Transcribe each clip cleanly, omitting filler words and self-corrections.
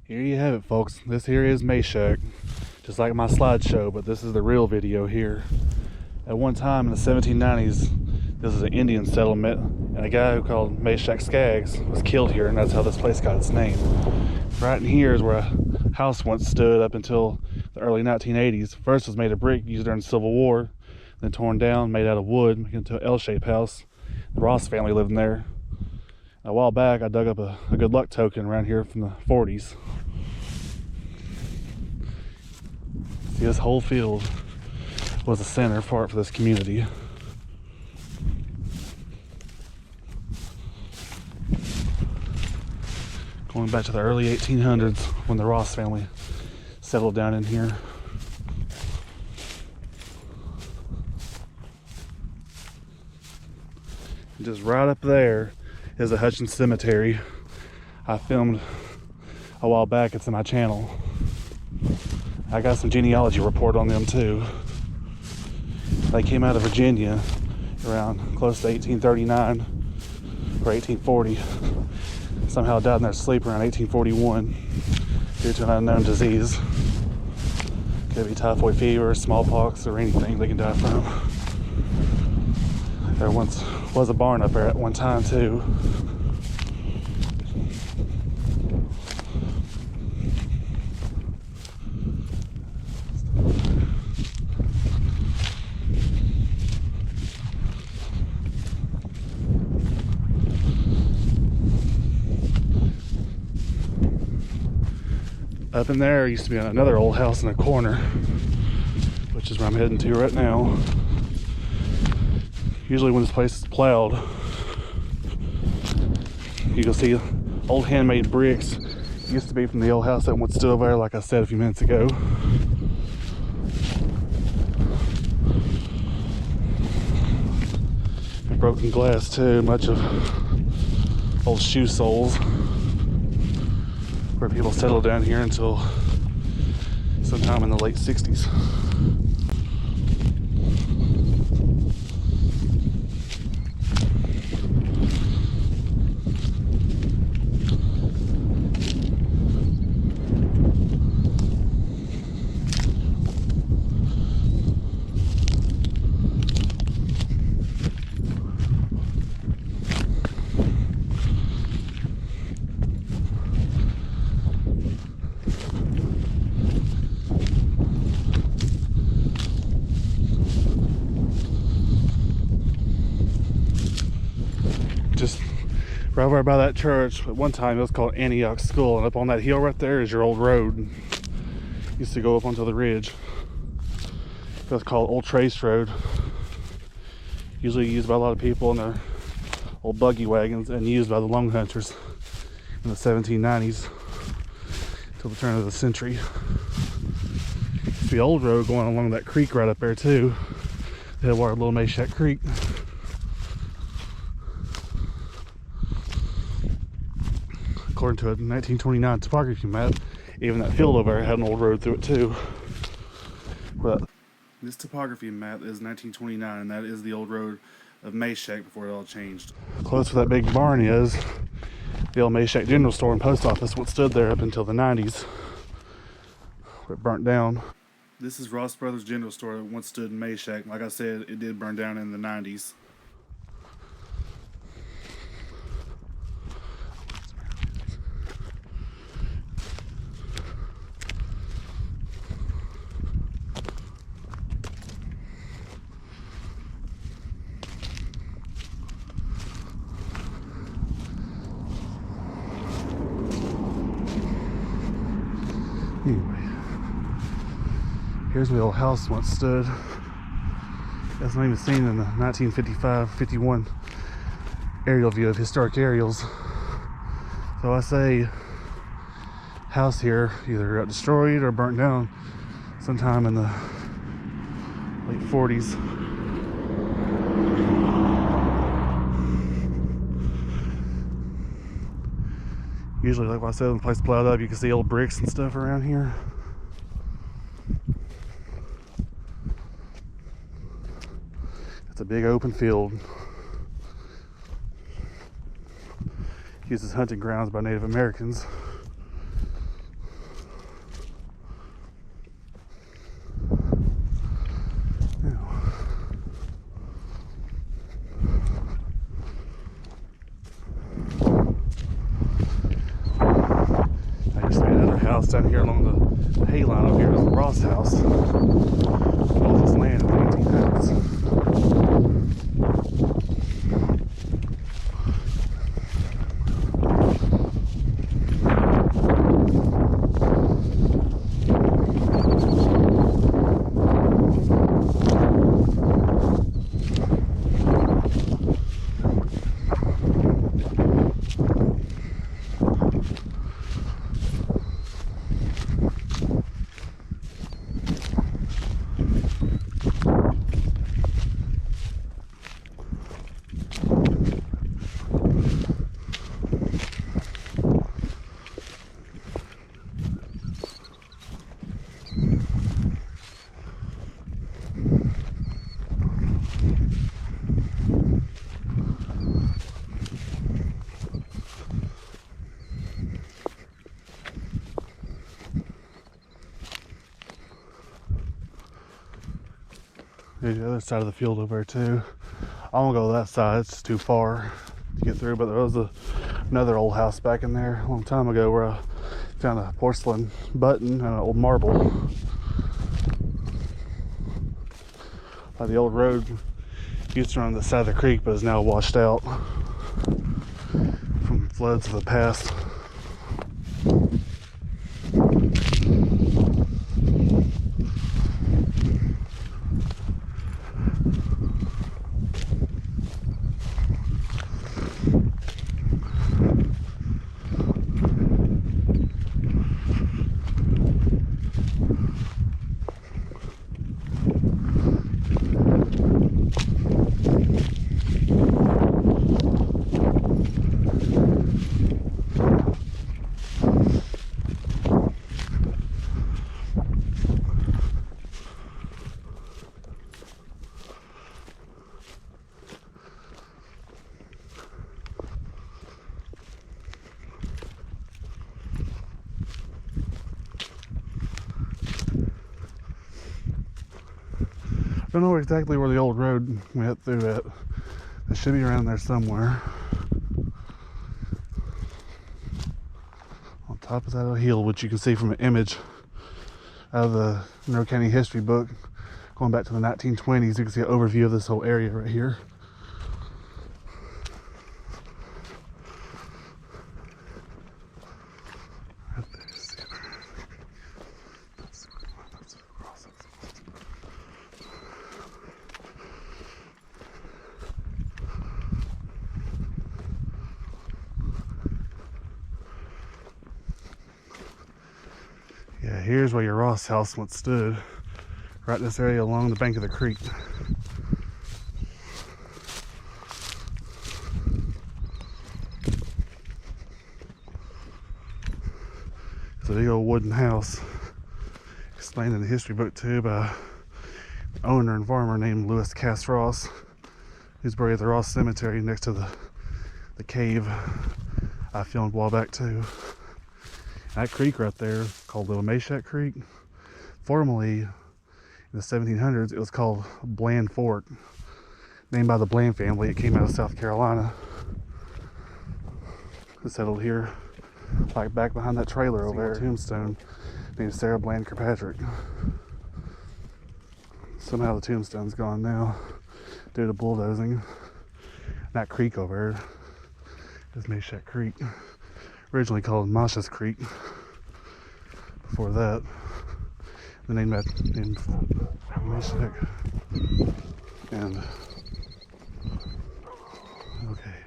Here you have it, folks. This here is Meshack. Just like my slideshow, but this is the real video here. At one time in the 1790s, this is an Indian settlement, and a guy who called Meshack Skaggs was killed here, and that's how this place got its name. Right in here is where a house once stood up until the early 1980s. First it was made of brick used during the Civil War, then torn down, made out of wood, made into an L-shaped house. The Ross family lived in there. A while back, I dug up a good luck token around here from the 40s. See, this whole field was the center part for this community. Going back to the early 1800s when the Ross family settled down in here. And just right up there is the Hutchins Cemetery. I filmed a while back. It's in my channel. I got some genealogy report on them too. They came out of Virginia around close to 1839 or 1840. Somehow died in their sleep around 1841 due to an unknown disease. Could be typhoid fever, smallpox, or anything they can die from. There once was a barn up there at one time too. Up in there used to be another old house in the corner, which is where I'm heading to right now. Usually when this place is plowed, you can see old handmade bricks. It used to be from the old house that once stood over there, like I said a few minutes ago. And broken glass too, much of old shoe soles, where people settled down here until sometime in the late 60s. Just right over by that church, at one time it was called Antioch School, and up on that hill right there is your old road. Used to go up onto the ridge. It was called Old Trace Road. Usually used by a lot of people in their old buggy wagons, and used by the longhunters in the 1790s till the turn of the century. It's the old road going along that creek right up there too. The headwater of Little Meshack Creek. According to a 1929 topography map, even that field over there had an old road through it too. But this topography map is 1929, and that is the old road of Meshack before it all changed. Close where that big barn is, the old Meshack General Store and Post Office, what stood there up until the 90s, where it burnt down. This is Ross Brothers General Store that once stood in Meshack. Like I said, it did burn down in the 90s. Anyway, here's where the old house once stood. That's not even seen in the 1955-51 aerial view of historic aerials. So I say house here either got destroyed or burnt down sometime in the late 40s. Usually, like I said, when the place plowed up, you can see old bricks and stuff around here. It's a big open field. Used as hunting grounds by Native Americans. house down here along the hay line over here is the Ross house. All this land in the 1800s. There's the other side of the field over there too. I won't go to that side, it's too far to get through, but there was another old house back in there a long time ago where I found a porcelain button and an old marble. The old road used to run on the side of the creek, but is now washed out from floods of the past. I don't know exactly where the old road went through it. It should be around there somewhere. On top of that hill, which you can see from an image out of the Monroe County history book, going back to the 1920s, you can see an overview of this whole area right here. Yeah, here's where your Ross house once stood, right in this area along the bank of the creek. It's a big old wooden house, explained in the history book too by an owner and farmer named Lewis Cass Ross, who's buried at the Ross Cemetery next to the cave I filmed a while back too. That creek right there, called the Meshack Creek, formerly in the 1700s, it was called Bland Fork, named by the Bland family. It came out of South Carolina. It settled here, like back behind that trailer over there. Tombstone named Sarah Bland Kirkpatrick. Somehow the tombstone's gone now due to bulldozing. That creek over there is Meshack Creek. Originally called Masha's Creek. Before that, the name named Meshack. And okay,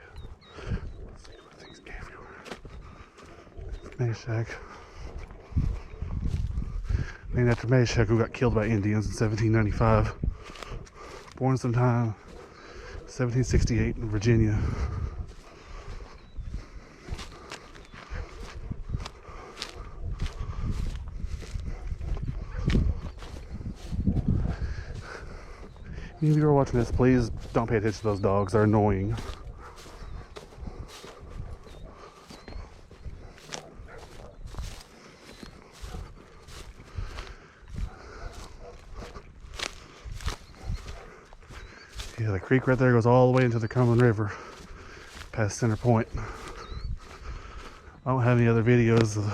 let's see what things everywhere. Meshack, named after Meshack, who got killed by Indians in 1795. Born sometime 1768 in Virginia. If you're watching this, please don't pay attention to those dogs. They're annoying. Yeah, the creek right there goes all the way into the Cumberland River, past Center Point. I don't have any other videos of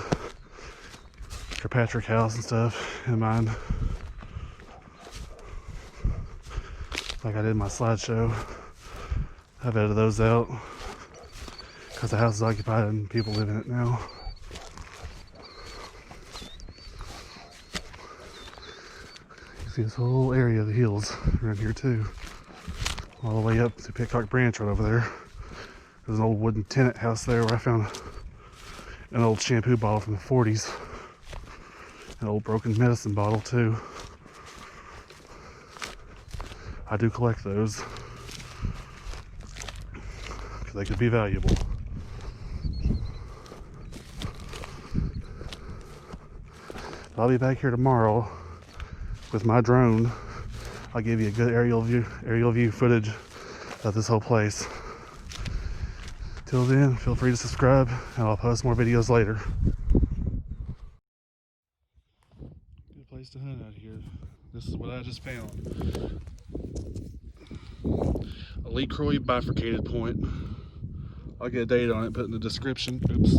Patrick House and stuff in mind. Like I did my slideshow. I've edited those out because the house is occupied and people live in it now. You see this whole area of the hills around here too. All the way up to Pitcock Branch right over there. There's an old wooden tenant house there where I found an old shampoo bottle from the 40s. An old broken medicine bottle too. I do collect those because they could be valuable. I'll be back here tomorrow with my drone. I'll give you a good aerial view footage of this whole place. Till then, feel free to subscribe and I'll post more videos later. Good place to hunt out here. This is what I just found. A LeCroy bifurcated point. I'll get a date on it, put in the description. Oops.